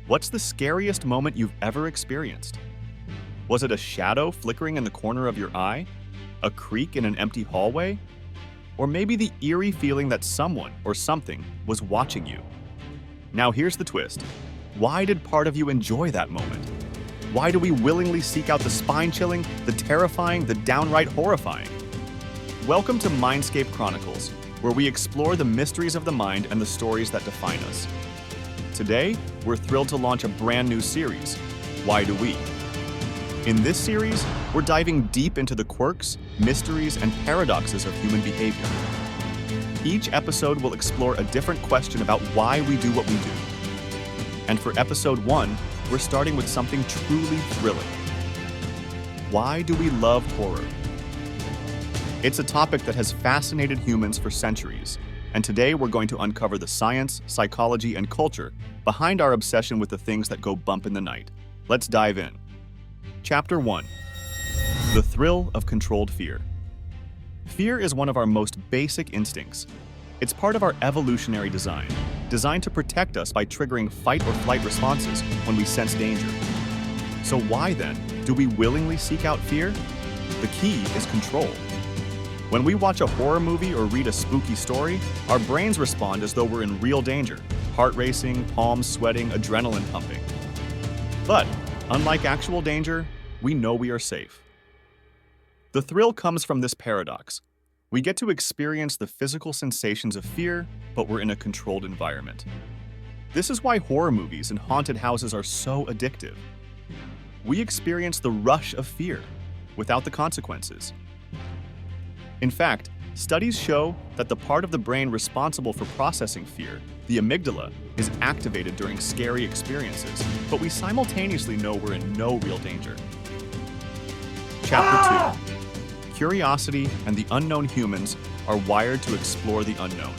What's the scariest moment you've ever experienced? Was it a shadow flickering in the corner of your eye? A creak in an empty hallway? Or maybe the eerie feeling that someone or something was watching you? Now here's the twist. Why did part of you enjoy that moment? Why do we willingly seek out the spine-chilling, the terrifying, the downright horrifying? Welcome to Mindscape Chronicles, where we explore the mysteries of the mind and the stories that define us. Today, we're thrilled to launch a brand new series, Why Do We? In this series, we're diving deep into the quirks, mysteries, and paradoxes of human behavior. Each episode will explore a different question about why we do what we do. And for episode 1, we're starting with something truly thrilling. Why do we love horror? It's a topic that has fascinated humans for centuries, and today we're going to uncover the science, psychology, and culture behind our obsession with the things that go bump in the night. Let's dive in. Chapter 1. The Thrill of Controlled Fear. Fear is one of our most basic instincts. It's part of our evolutionary design, designed to protect us by triggering fight or flight responses when we sense danger. So why, then, do we willingly seek out fear? The key is control. When we watch a horror movie or read a spooky story, our brains respond as though we're in real danger, heart racing, palms sweating, adrenaline pumping. But, unlike actual danger, we know we are safe. The thrill comes from this paradox. We get to experience the physical sensations of fear, but we're in a controlled environment. This is why horror movies and haunted houses are so addictive. We experience the rush of fear, without the consequences. In fact, studies show that the part of the brain responsible for processing fear, the amygdala, is activated during scary experiences, but we simultaneously know we're in no real danger. Chapter 2. Curiosity and the unknown. Humans are wired to explore the unknown.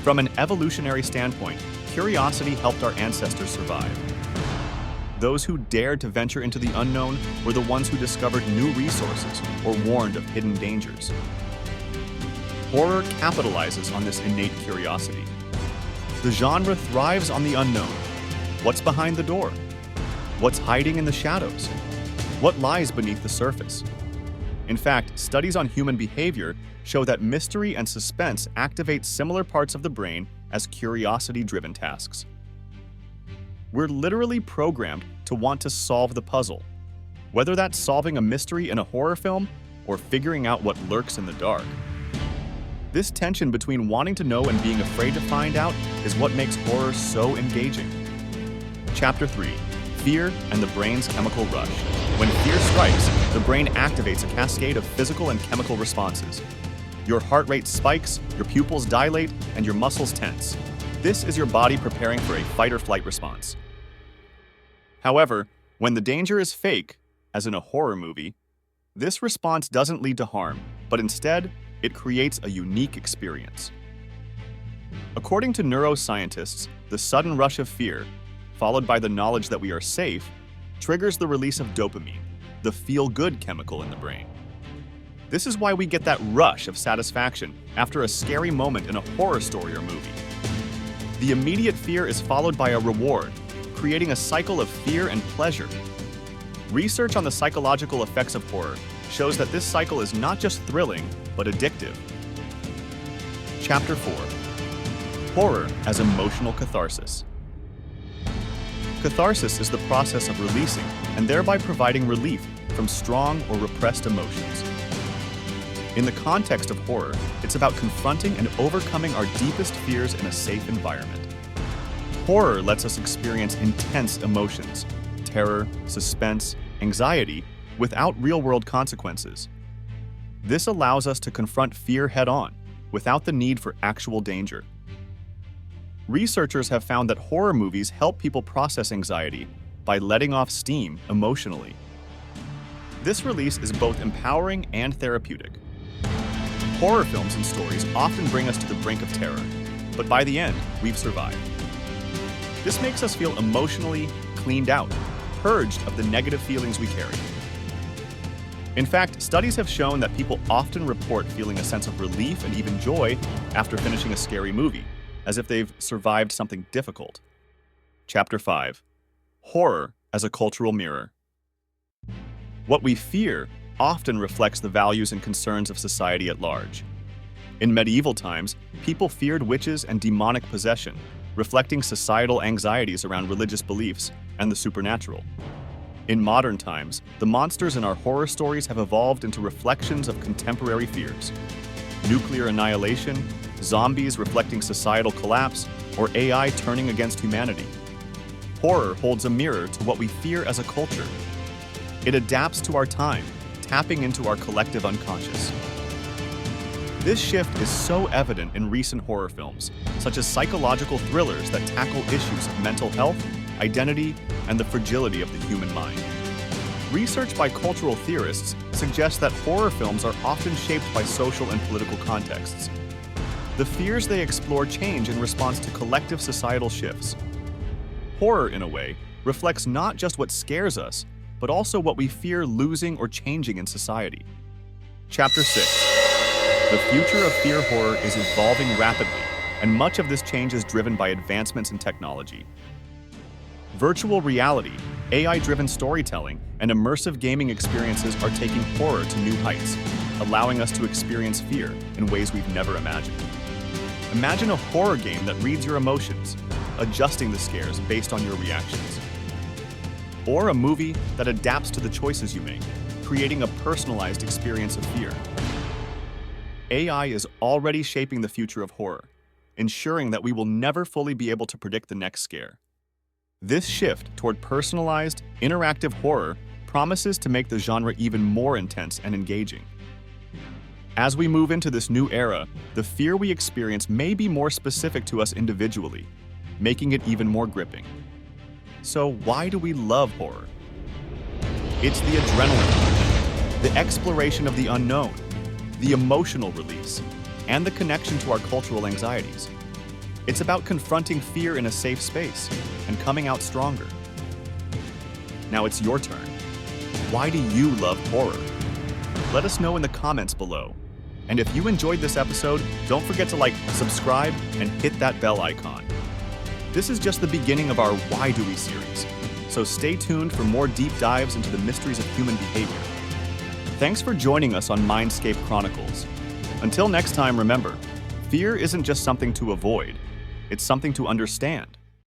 From an evolutionary standpoint, curiosity helped our ancestors survive. Those who dared to venture into the unknown were the ones who discovered new resources or warned of hidden dangers. Horror capitalizes on this innate curiosity. The genre thrives on the unknown. What's behind the door? What's hiding in the shadows? What lies beneath the surface? In fact, studies on human behavior show that mystery and suspense activate similar parts of the brain as curiosity-driven tasks. We're literally programmed to want to solve the puzzle, whether that's solving a mystery in a horror film or figuring out what lurks in the dark. This tension between wanting to know and being afraid to find out is what makes horror so engaging. Chapter 3. Fear and the brain's chemical rush. When fear strikes, the brain activates a cascade of physical and chemical responses. Your heart rate spikes, your pupils dilate, and your muscles tense. This is your body preparing for a fight or flight response. However, when the danger is fake, as in a horror movie, this response doesn't lead to harm, but instead, it creates a unique experience. According to neuroscientists, the sudden rush of fear, followed by the knowledge that we are safe, triggers the release of dopamine, the feel-good chemical in the brain. This is why we get that rush of satisfaction after a scary moment in a horror story or movie. The immediate fear is followed by a reward, creating a cycle of fear and pleasure. Research on the psychological effects of horror shows that this cycle is not just thrilling, but addictive. Chapter 4. Horror as emotional catharsis. Catharsis is the process of releasing and thereby providing relief from strong or repressed emotions. In the context of horror, it's about confronting and overcoming our deepest fears in a safe environment. Horror lets us experience intense emotions, terror, suspense, anxiety, without real-world consequences. This allows us to confront fear head-on, without the need for actual danger. Researchers have found that horror movies help people process anxiety by letting off steam emotionally. This release is both empowering and therapeutic. Horror films and stories often bring us to the brink of terror, but by the end, we've survived. This makes us feel emotionally cleaned out, purged of the negative feelings we carry. In fact, studies have shown that people often report feeling a sense of relief and even joy after finishing a scary movie, as if they've survived something difficult. Chapter 5: Horror as a Cultural Mirror. What we fear often reflects the values and concerns of society at large. In medieval times, people feared witches and demonic possession, reflecting societal anxieties around religious beliefs and the supernatural. In modern times, the monsters in our horror stories have evolved into reflections of contemporary fears. Nuclear annihilation, zombies reflecting societal collapse, or AI turning against humanity. Horror holds a mirror to what we fear as a culture. It adapts to our time, tapping into our collective unconscious. This shift is so evident in recent horror films, such as psychological thrillers that tackle issues of mental health, identity, and the fragility of the human mind. Research by cultural theorists suggests that horror films are often shaped by social and political contexts. The fears they explore change in response to collective societal shifts. Horror, in a way, reflects not just what scares us, but also what we fear losing or changing in society. Chapter 6: The future of fear horror is evolving rapidly, and much of this change is driven by advancements in technology. Virtual reality, AI-driven storytelling, and immersive gaming experiences are taking horror to new heights, allowing us to experience fear in ways we've never imagined. Imagine a horror game that reads your emotions, adjusting the scares based on your reactions. Or a movie that adapts to the choices you make, creating a personalized experience of fear. AI is already shaping the future of horror, ensuring that we will never fully be able to predict the next scare. This shift toward personalized, interactive horror promises to make the genre even more intense and engaging. As we move into this new era, the fear we experience may be more specific to us individually, making it even more gripping. So why do we love horror? It's the adrenaline rush, the exploration of the unknown, the emotional release, and the connection to our cultural anxieties. It's about confronting fear in a safe space and coming out stronger. Now it's your turn. Why do you love horror? Let us know in the comments below. And if you enjoyed this episode, don't forget to subscribe, and hit that bell icon. This is just the beginning of our Why Do We series, so stay tuned for more deep dives into the mysteries of human behavior. Thanks for joining us on Mindscape Chronicles. Until next time, remember, fear isn't just something to avoid, it's something to understand.